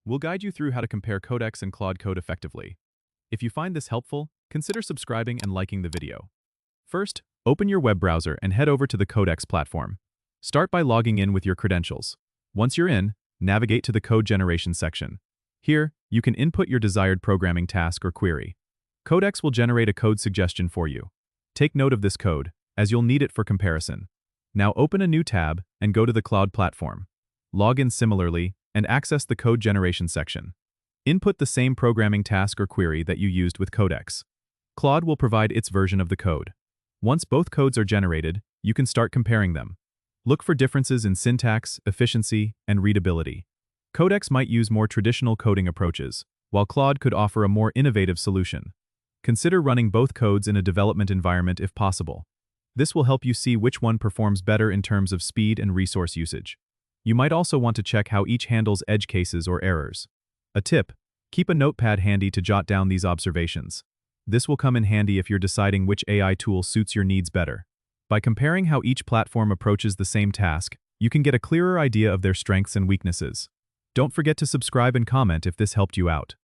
We'll guide you through how to compare Codex and Claude code effectively. If you find this helpful, consider subscribing and liking the video. First, open your web browser and head over to the Codex platform. Start by logging in with your credentials. Once you're in, navigate to the code generation section. Here, you can input your desired programming task or query. Codex will generate a code suggestion for you. Take note of this code, as you'll need it for comparison. Now open a new tab and go to the Claude platform. Log in similarly and access the code generation section. Input the same programming task or query that you used with Codex. Claude will provide its version of the code. Once both codes are generated, you can start comparing them. Look for differences in syntax, efficiency, and readability. Codex might use more traditional coding approaches, while Claude could offer a more innovative solution. Consider running both codes in a development environment if possible. This will help you see which one performs better in terms of speed and resource usage. You might also want to check how each handles edge cases or errors. A tip: keep a notepad handy to jot down these observations. This will come in handy if you're deciding which AI tool suits your needs better. By comparing how each platform approaches the same task, you can get a clearer idea of their strengths and weaknesses. Don't forget to subscribe and comment if this helped you out.